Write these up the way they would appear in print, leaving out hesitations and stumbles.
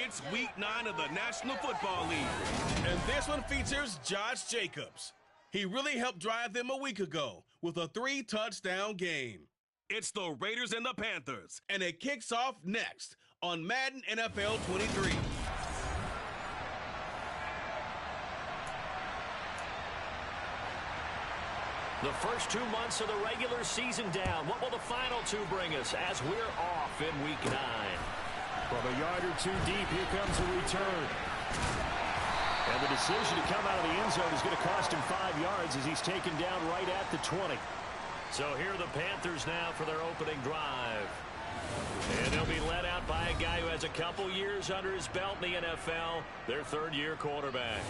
It's Week 9 of the National Football League. And this one features Josh Jacobs. He really helped drive them a week ago with a 3-touchdown game. It's the Raiders and the Panthers, and it kicks off next on Madden NFL 23. The first 2 months of the regular season down. What will the final 2 bring us as we're off in Week 9? From a yard or 2 deep, here comes a return. And the decision to come out of the end zone is going to cost him 5 yards as he's taken down right at the 20. So here are the Panthers now for their opening drive. And they'll be led out by a guy who has a couple years under his belt in the NFL, their third-year quarterback.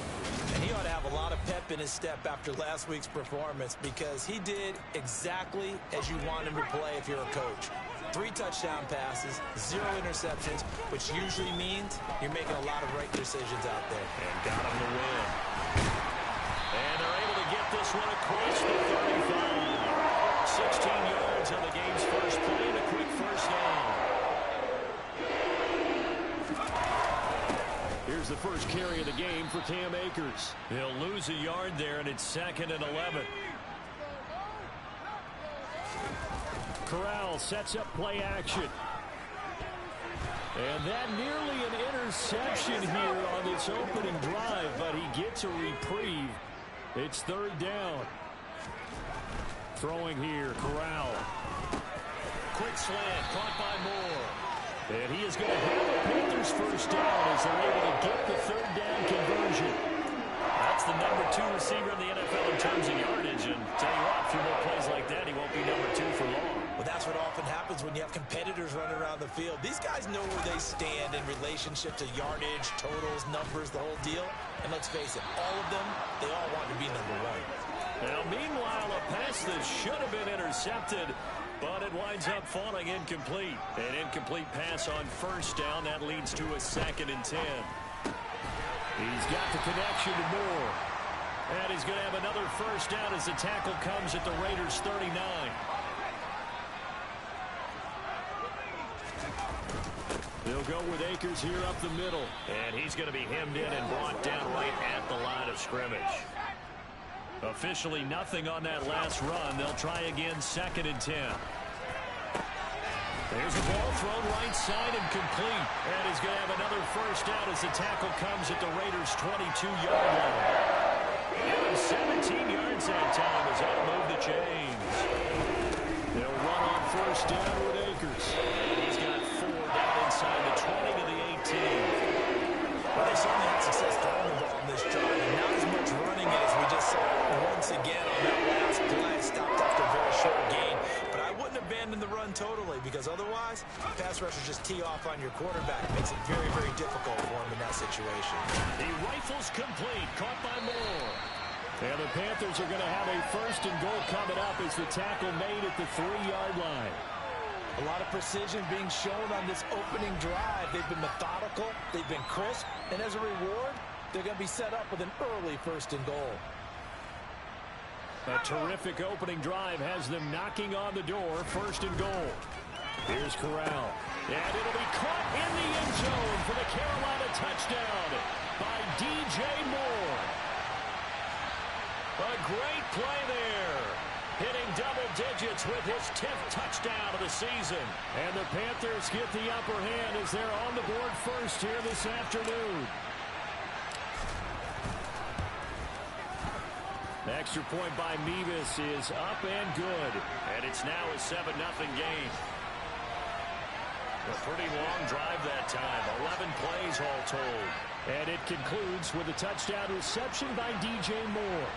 And he ought to have a lot of pep in his step after last week's performance because he did exactly as you want him to play if you're a coach. 3 touchdown passes, 0 interceptions, which usually means you're making a lot of right decisions out there. And got him the win. And they're able to get this one across the 35. 16 yards on the game's first play and a quick first down. Here's the first carry of the game for Cam Akers. He'll lose a yard there, and it's 2nd and 11. Corral sets up play action. And that nearly an interception here on this opening drive, but he gets a reprieve. It's 3rd down. Throwing here, Corral. Quick slant, caught by Moore. And he is going to have the Panthers first down as they're able to get the 3rd down conversion. That's the number 2 receiver in the NFL in terms of yardage. And tell you what, a few more plays like that, he won't be number 2 for long. Well, that's what often happens when you have competitors running around the field. These guys know where they stand in relationship to yardage, totals, numbers, the whole deal. And let's face it, all of them, they all want to be number 1. Now, meanwhile, a pass that should have been intercepted, but it winds up falling incomplete. An incomplete pass on first down. That leads to a 2nd and 10. He's got the connection to Moore. And he's going to have another first down as the tackle comes at the Raiders' 39. They'll go with Akers here up the middle. And he's going to be hemmed in and brought down right at the line of scrimmage. Officially nothing on that last run. They'll try again, 2nd and 10. There's a ball thrown right side and complete. And he's going to have another first down as the tackle comes at the Raiders' 22-yard line. Give him 17 yards that time as they'll move the chains. They'll run on first down with Akers. And he's got 4 down inside the 20 to the 18. Well, they certainly had success throwing the ball in this drive, and not as much running as we just saw once again on that last play. Stopped after a very short gain. But I wouldn't abandon the run totally because otherwise, pass rushers just tee off on your quarterback. It makes it very, very difficult for him in that situation. The rifle's complete, caught by Moore. And the Panthers are going to have a 1st and goal coming up as the tackle made at the 3-yard line. A lot of precision being shown on this opening drive. They've been methodical, they've been crisp, and as a reward, they're going to be set up with an early 1st and goal. A terrific opening drive has them knocking on the door, 1st and goal. Here's Corral. And it'll be caught in the end zone for the Carolina touchdown by DJ Moore. A great play there. Hitting double digits with his 10th touchdown of the season. And the Panthers get the upper hand as they're on the board first here this afternoon. Extra point by Mevis is up and good. And it's now a 7-0 game. A pretty long drive that time. 11 plays all told. And it concludes with a touchdown reception by DJ Moore.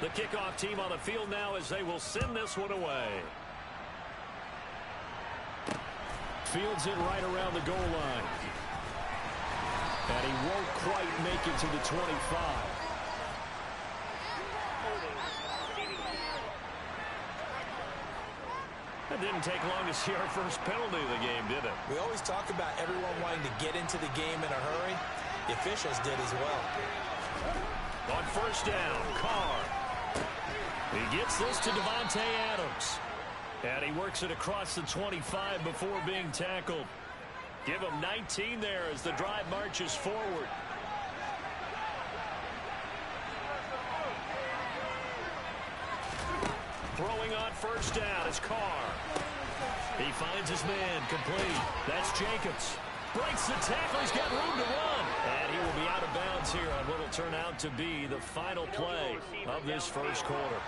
The kickoff team on the field now as they will send this one away. Fields it right around the goal line. And he won't quite make it to the 25. It didn't take long to see our first penalty of the game, did it? We always talk about everyone wanting to get into the game in a hurry. The officials did as well. On first down, Carr. He gets this to Devontae Adams. And he works it across the 25 before being tackled. Give him 19 there as the drive marches forward. Throwing on first down is Carr. He finds his man complete. That's Jacobs. Breaks the tackle. He's got room to run. And he will be out of bounds here on what will turn out to be the final play of this first quarter.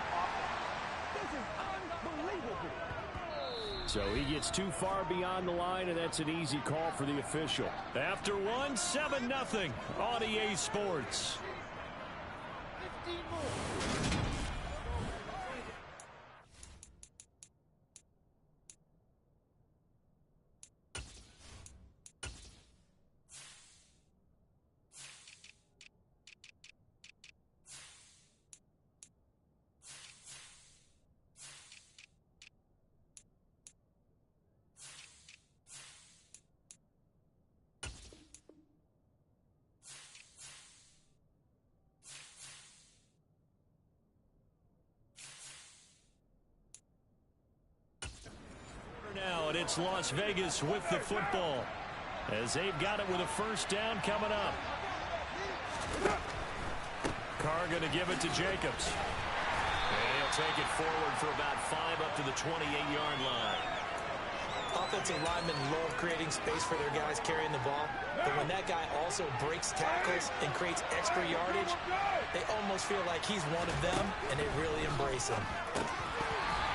So he gets too far beyond the line, and that's an easy call for the official. After one, 7-0 on EA Sports. 15 more. Now, and it's Las Vegas with the football as they've got it with a first down coming up. Carr going to give it to Jacobs. And he'll take it forward for about 5 up to the 28-yard line. Offensive linemen love creating space for their guys carrying the ball, but when that guy also breaks tackles and creates extra yardage, they almost feel like he's one of them, and they really embrace him.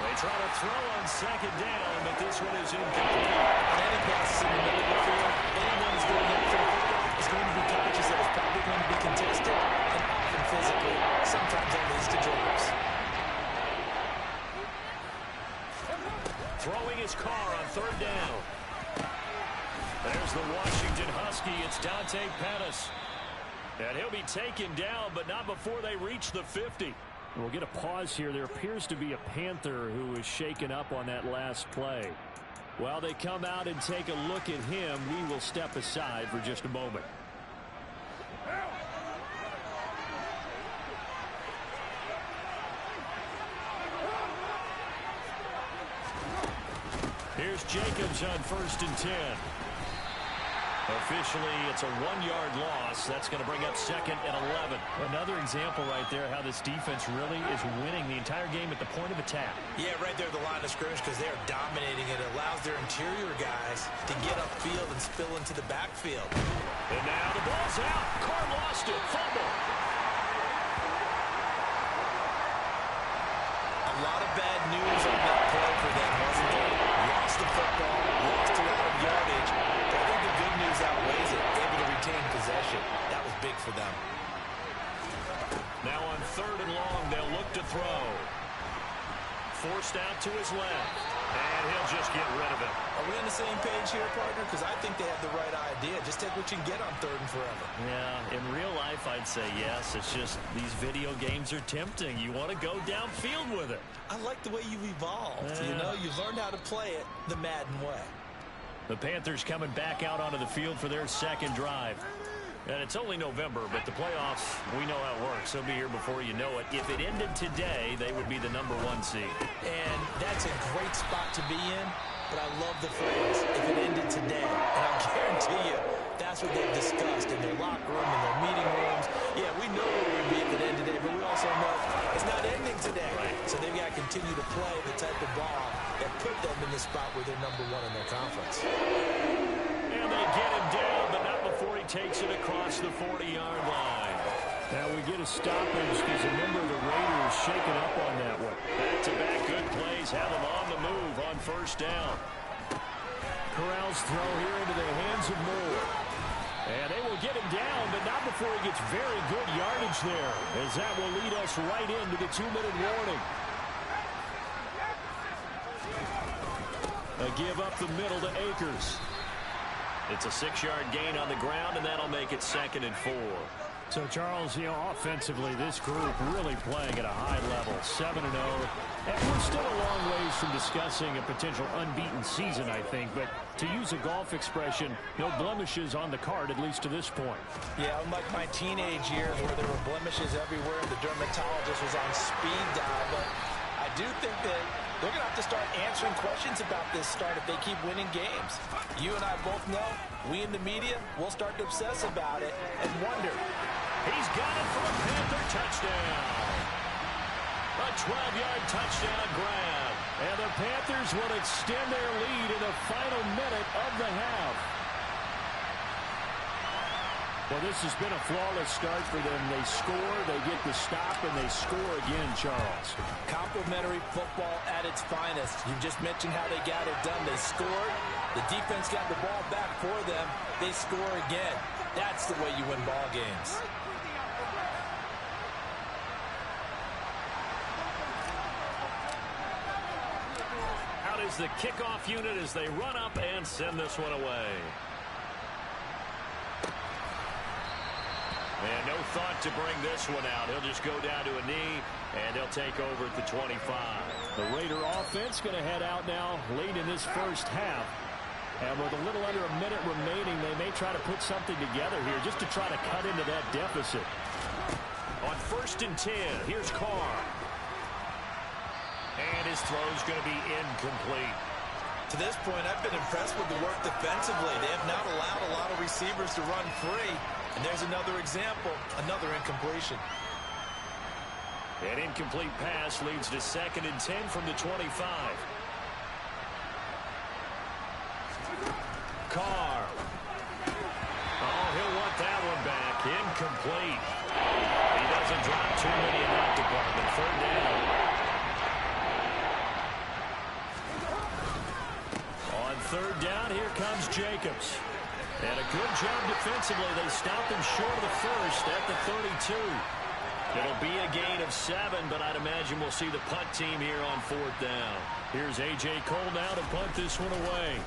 They try to throw on second down, but this one is incomplete. Any passes in the middle of the field, anyone who's going after the football is going to be conscious that it's probably going to be contested, and often physically. Sometimes that leads to drops. Throwing his Carr on third down. There's the Washington Husky. It's Dante Pettis. And he'll be taken down, but not before they reach the 50. We'll get a pause here. There appears to be a Panther who is shaken up on that last play. While they come out and take a look at him, we will step aside for just a moment. Here's Jacobs on 1st and 10. Officially, it's a 1-yard loss. That's going to bring up 2nd and 11. Another example right there how this defense really is winning the entire game at the point of attack. Yeah, right there at the line of scrimmage because they are dominating it. It allows their interior guys to get upfield and spill into the backfield. And now the ball's out. Carr lost it. Fumble. A lot of bad news on that play for them, wasn't there? Lost the football, lost a lot of yardage. But I think the good news outweighs it. Able to retain possession. That was big for them. Now on 3rd and long, they'll look to throw. Forced out to his left. And he'll just get rid of it. Are we on the same page here, partner? Because I think they have the right idea. Just take what you can get on 3rd and forever. Yeah, in real life, I'd say yes. It's just these video games are tempting. You want to go downfield with it. I like the way you've evolved. Yeah. You know, you've learned how to play it the Madden way. The Panthers coming back out onto the field for their 2nd drive. And it's only November, but the playoffs, we know how it works. They'll be here before you know it. If it ended today, they would be the #1 seed. And that's a great spot to be in, but I love the phrase, if it ended today. And I guarantee you, that's what they've discussed in their locker room, in their meeting rooms. Yeah, we know where we'd be if it ended today, but we also know it's not ending today. Right. So they've got to continue to play the type of ball that put them in the spot where they're #1 in their conference. And they get him down, but not before he takes it across the 40-yard line. Now we get a stoppage because a member of the Raiders shaken up on that one. Back-to-back good plays have him on the move on 1st down. Corral's throw here into the hands of Moore. And they will get him down, but not before he gets very good yardage there, as that will lead us right into the 2-minute warning. A give up the middle to Akers. It's a 6-yard gain on the ground, and that'll make it 2nd and 4. So, Charles, offensively, this group really playing at a high level, 7-0. And we're still a long ways from discussing a potential unbeaten season, I think. But to use a golf expression, no blemishes on the card, at least to this point. Yeah, unlike my teenage years where there were blemishes everywhere and the dermatologist was on speed dial. But I do think that they're going to have to start answering questions about this start if they keep winning games. You and I both know, we in the media, will start to obsess about it and wonder. He's got it for a Panther touchdown. A 12-yard touchdown grab. And the Panthers will extend their lead in the final minute of the half. Well, this has been a flawless start for them. They score, they get the stop, and they score again, Charles. Complimentary football at its finest. You just mentioned how they got it done. They scored. The defense got the ball back for them. They score again. That's the way you win ball games. Out is the kickoff unit as they run up and send this one away. And no thought to bring this one out. He'll just go down to a knee, and they'll take over at the 25. The Raider offense going to head out now late in this first half. And with a little under a minute remaining, they may try to put something together here just to try to cut into that deficit. On 1st and 10, here's Carr. And his throw's going to be incomplete. To this point, I've been impressed with the work defensively. They have not allowed a lot of receivers to run free. And there's another example, another incompletion. An incomplete pass leads to 2nd and 10 from the 25. Carr. Oh, he'll want that one back. Incomplete. He doesn't drop too many in that department. 3rd down. On 3rd down, here comes Jacobs. And a good job defensively. They stopped him short of the first at the 32. It'll be a gain of 7, but I'd imagine we'll see the punt team here on 4th down. Here's A.J. Cole now to punt this one away.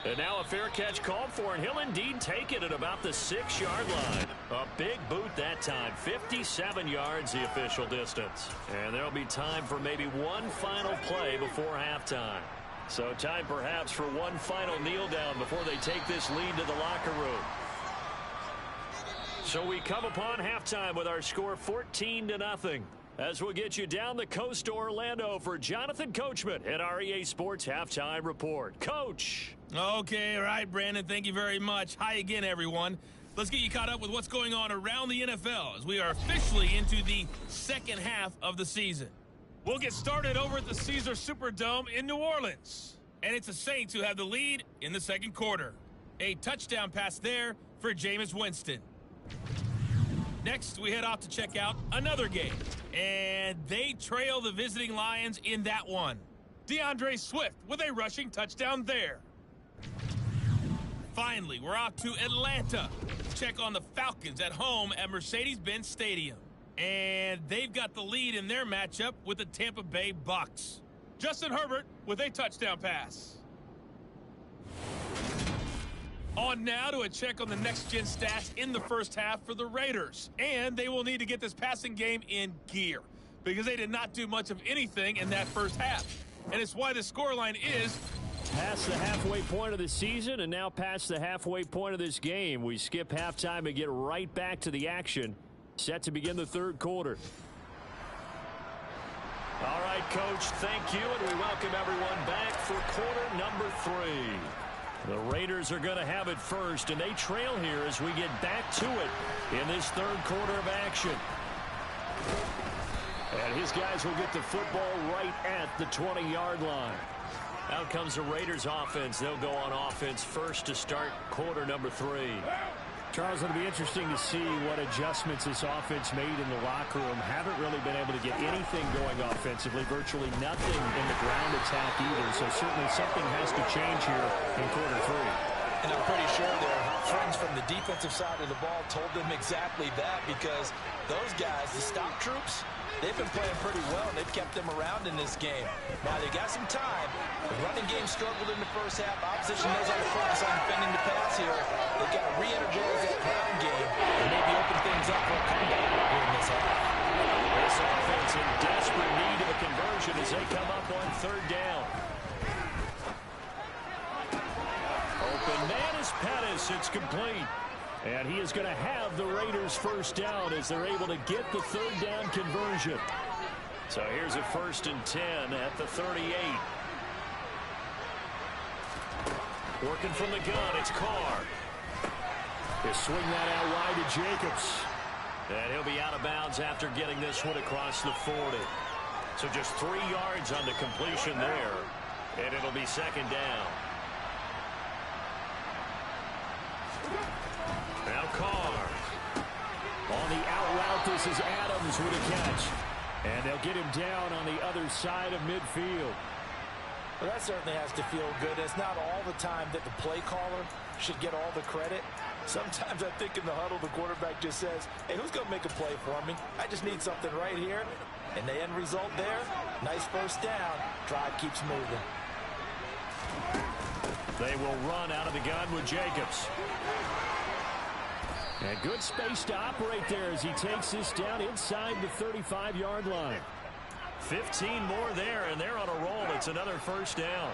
And now a fair catch called for, and he'll indeed take it at about the 6-yard line. A big boot that time. 57 yards the official distance. And there'll be time for maybe one final play before halftime. So time perhaps for one final kneel down before they take this lead to the locker room. So we come upon halftime with our score 14-0. As we'll get you down the coast to Orlando for Jonathan Coachman at our EA Sports Halftime Report. Coach. Okay, all right, Brandon, thank you very much. Hi again, everyone. Let's get you caught up with what's going on around the NFL as we are officially into the second half of the season. We'll get started over at the Caesar Superdome in New Orleans. And it's the Saints who have the lead in the second quarter. A touchdown pass there for Jameis Winston. Next, we head off to check out another game. And they trail the visiting Lions in that one. DeAndre Swift with a rushing touchdown there. Finally, we're off to Atlanta to check on the Falcons at home at Mercedes-Benz Stadium. And they've got the lead in their matchup with the Tampa Bay Bucks. Justin Herbert with a touchdown pass. On now to a check on the next-gen stats in the first half for the Raiders. And they will need to get this passing game in gear because they did not do much of anything in that first half. And it's why the scoreline is past the halfway point of the season and now past the halfway point of this game. We skip halftime and get right back to the action. Set to begin the third quarter. All right, Coach, thank you, and we welcome everyone back for quarter number 3. The Raiders are going to have it first, and they trail here as we get back to it in this third quarter of action. And his guys will get the football right at the 20-yard line. Out comes the Raiders offense. They'll go on offense first to start quarter number 3. Charles, it'll be interesting to see what adjustments this offense made in the locker room. Haven't really been able to get anything going offensively, virtually nothing in the ground attack either. So certainly something has to change here in quarter 3. And I'm pretty sure they're friends from the defensive side of the ball told them exactly that, because those guys, the stop troops, they've been playing pretty well, and they've kept them around in this game. Now, they got some time. The running game struggled in the first half. Opposition knows how to focus on defending the pass here. They've got to re-energize that ground game and maybe open things up for a comeback here in this half. This offense in desperate need of a conversion as they come up on third down. Open man is Pettis. It's complete. And he is going to have the Raiders first down as they're able to get the third down conversion. So here's a 1st and 10 at the 38. Working from the gun, it's Carr. He'll swing that out wide to Jacobs. And he'll be out of bounds after getting this one across the 40. So just 3 yards on the completion there. And it'll be 2nd down. Now Carr. On the out route, this is Adams with a catch. And they'll get him down on the other side of midfield. Well, that certainly has to feel good. It's not all the time that the play caller should get all the credit. Sometimes I think in the huddle, the quarterback just says, hey, who's going to make a play for me? I just need something right here. And the end result there, nice first down. Drive keeps moving. They will run out of the gun with Jacobs. And good space to operate there as he takes this down inside the 35-yard line. 15 more there, and they're on a roll. It's another first down.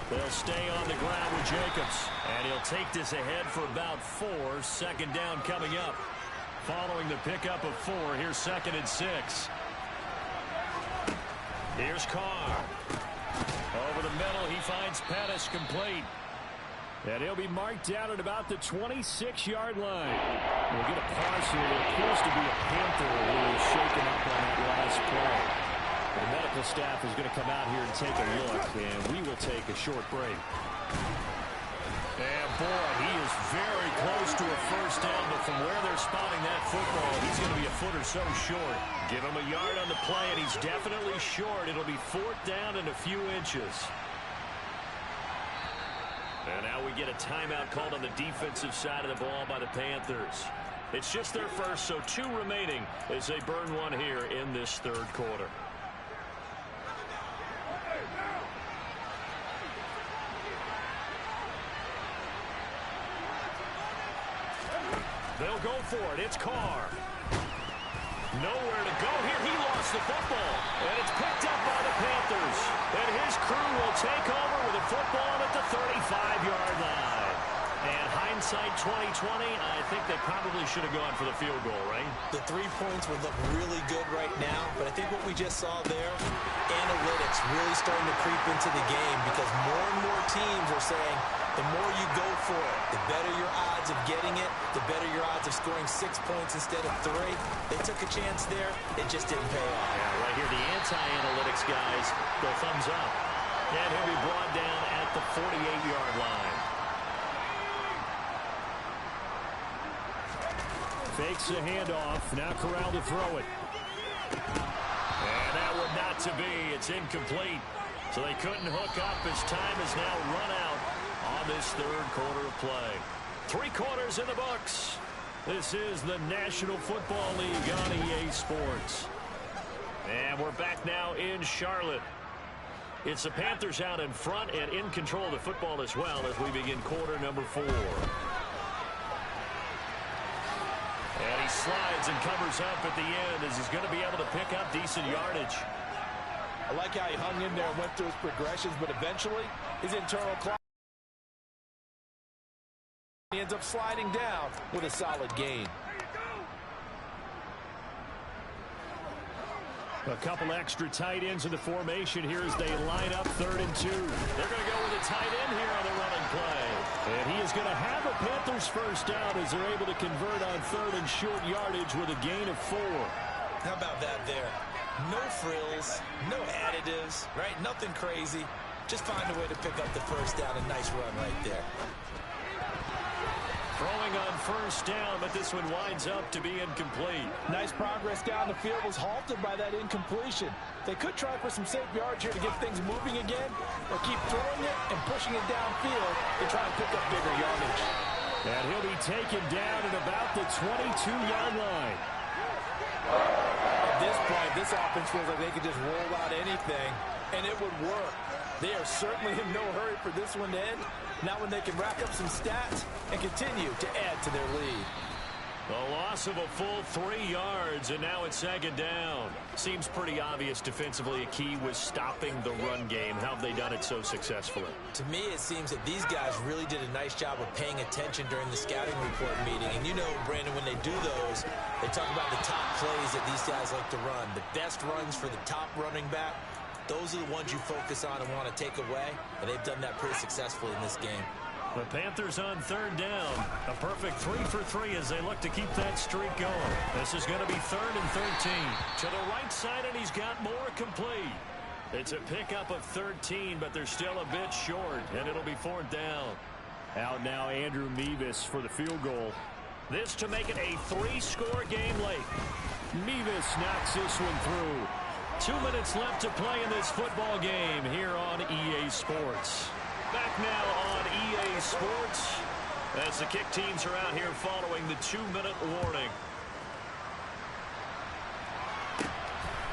They'll stay on the ground with Jacobs. And he'll take this ahead for about 4. 2nd down coming up. Following the pickup of 4, here's 2nd and 6. Here's Carr. Over the middle, he finds Pettis complete. And he'll be marked down at about the 26-yard line. We'll get a pause here. There appears to be a Panther who is shaken up on that last play. The medical staff is going to come out here and take a look, and we will take a short break. And boy, he is very close to a first down, but from where they're spotting that football, he's going to be a foot or so short. Give him a yard on the play, and he's definitely short. It'll be 4th down and a few inches. And now we get a timeout called on the defensive side of the ball by the Panthers. It's just their first, so 2 remaining as they burn one here in this 3rd quarter. They'll go for it. It's Carr. Nowhere to go here. He lost the football. And it's picked up by the Panthers. And his crew will take over with a football at the 35-yard line. And hindsight 2020, I think they probably should have gone for the field goal, right? The 3 points would look really good right now, but I think what we just saw there, analytics really starting to creep into the game, because more and more teams are saying the more you go for it, the better your odds of getting it, the better your odds of scoring 6 points instead of 3. They took a chance there. It just didn't pay off. Yeah, right here, the anti-analytics guys go thumbs up. And he'll be brought down at the 48-yard line. Fakes the handoff. Now Corral to throw it. And that one not to be. It's incomplete. So they couldn't hook up as time has now run out on this 3rd quarter of play. 3 quarters in the books. This is the National Football League on EA Sports. And we're back now in Charlotte. It's the Panthers out in front and in control of the football as well as we begin quarter number 4. And he slides and covers up at the end as he's going to be able to pick up decent yardage. I like how he hung in there and went through his progressions, but eventually his internal clock, he ends up sliding down with a solid gain. A couple extra tight ends in the formation here as they line up 3rd and 2. They're going to go with a tight end here on the running play. And he is going to have a Panthers first down as they're able to convert on 3rd and short yardage with a gain of 4. How about that there? No frills, no additives, right? Nothing crazy. Just find a way to pick up the first down. A nice run right there. Throwing on first down, but this one winds up to be incomplete. Nice progress down the field was halted by that incompletion. They could try for some safe yards here to get things moving again, or keep throwing it and pushing it downfield to try and pick up bigger yardage. And he'll be taken down at about the 22-yard line. At this point, this offense feels like they could just roll out anything, and it would work. They are certainly in no hurry for this one to end. Not when they can rack up some stats and continue to add to their lead. A loss of a full 3 yards, and now it's second down. Seems pretty obvious defensively a key was stopping the run game. How have they done it so successfully? To me, it seems that these guys really did a nice job of paying attention during the scouting report meeting. And you know, Brandon, when they do those, they talk about the top plays that these guys like to run. The best runs for the top running back. Those are the ones you focus on and want to take away, and they've done that pretty successfully in this game. The Panthers on third down. A perfect 3 for 3 as they look to keep that streak going. This is going to be 3rd and 13. To the right side, and he's got more complete. It's a pickup of 13, but they're still a bit short, and it'll be 4th down. Out now, Andrew Mevis for the field goal. This to make it a 3-score game late. Mevis knocks this one through. 2 minutes left to play in this football game here on EA Sports. Back now on EA Sports as the kick teams are out here following the 2-minute warning.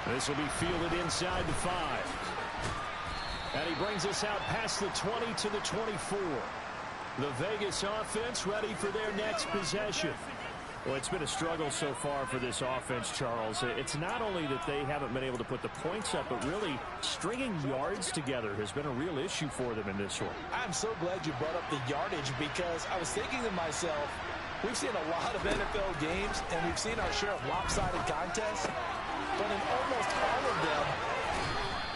This will be fielded inside the 5. And he brings us out past the 20 to the 24. The Vegas offense ready for their next possession. Well, it's been a struggle so far for this offense, Charles. It's not only that they haven't been able to put the points up, but really stringing yards together has been a real issue for them in this one. I'm so glad you brought up the yardage because I was thinking to myself, we've seen a lot of NFL games and we've seen our share of lopsided contests, but in almost all of them,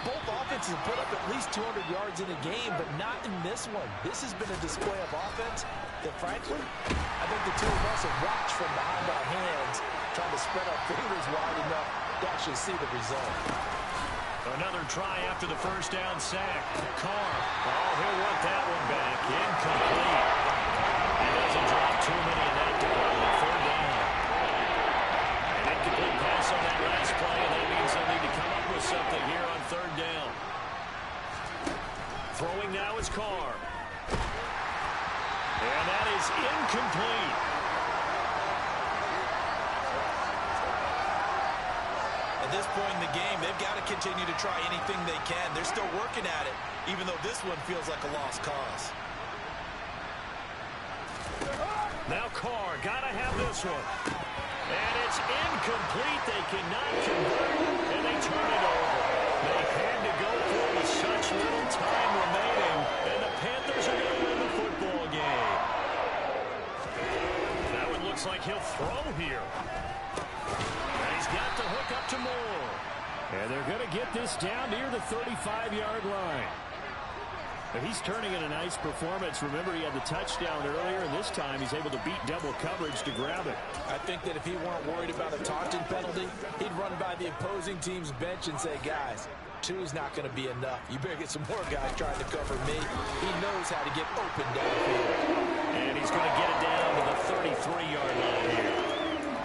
both offenses put up at least 200 yards in a game, but not in this one. This has been a display of offense that, frankly, I think the two of us have watched from behind our hands, trying to spread our fingers wide enough to actually see the result. Another try after the first down sack. Carr. Oh, he'll want that one back. Incomplete. He doesn't drop too many in that department. 3rd down. An incomplete pass on that last play, and that means they'll need to come up with something here on 3rd down. Throwing now is Carr. And that is incomplete. At this point in the game, they've got to continue to try anything they can. They're still working at it, even though this one feels like a lost cause. Now Carr, got to have this one. And it's incomplete. They cannot convert, and they turn it over. They had to go for it with such little time remaining, and the Panthers are going to win the football game. That one looks like he'll throw here. And he's got the hook up to Moore. And they're going to get this down near the 35-yard line. But he's turning in a nice performance. Remember, he had the touchdown earlier, and this time he's able to beat double coverage to grab it. I think that if he weren't worried about a taunting penalty, he'd run by the opposing team's bench and say, guys, 2 is not going to be enough. You better get some more guys trying to cover me. He knows how to get open downfield. And he's going to get it down to the 33-yard line here.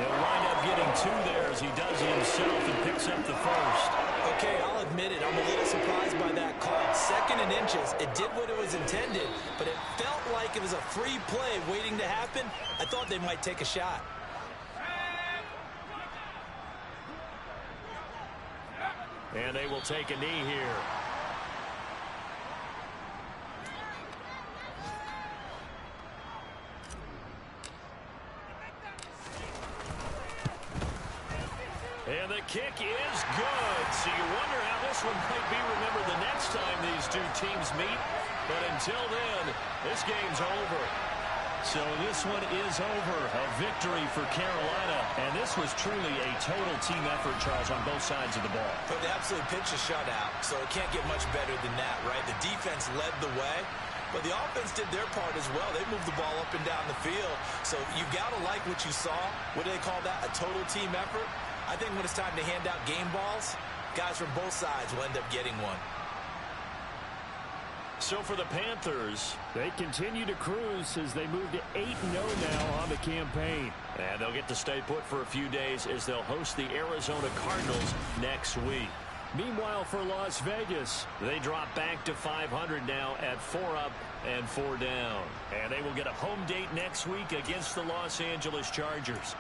He'll wind up getting 2 there as he does it himself and picks up the first. Okay, I'll admit it. I'm a little surprised by that call. 2nd and inches. It did what it was intended, but it felt like it was a free play waiting to happen. I thought they might take a shot. And they will take a knee here. And the kick is good. So you wonder how this one might be remembered the next time these 2 teams meet. But until then, this game's over. So this one is over. A victory for Carolina. And this was truly a total team effort, Charles, on both sides of the ball. But they absolutely pitched a shutout, so it can't get much better than that, right? The defense led the way, but the offense did their part as well. They moved the ball up and down the field. So you've got to like what you saw. What do they call that? A total team effort? I think when it's time to hand out game balls, guys from both sides will end up getting one. So for the Panthers, they continue to cruise as they move to 8-0 now on the campaign. And they'll get to stay put for a few days as they'll host the Arizona Cardinals next week. Meanwhile, for Las Vegas, they drop back to 500 now at 4 up and 4 down. And they will get a home date next week against the Los Angeles Chargers.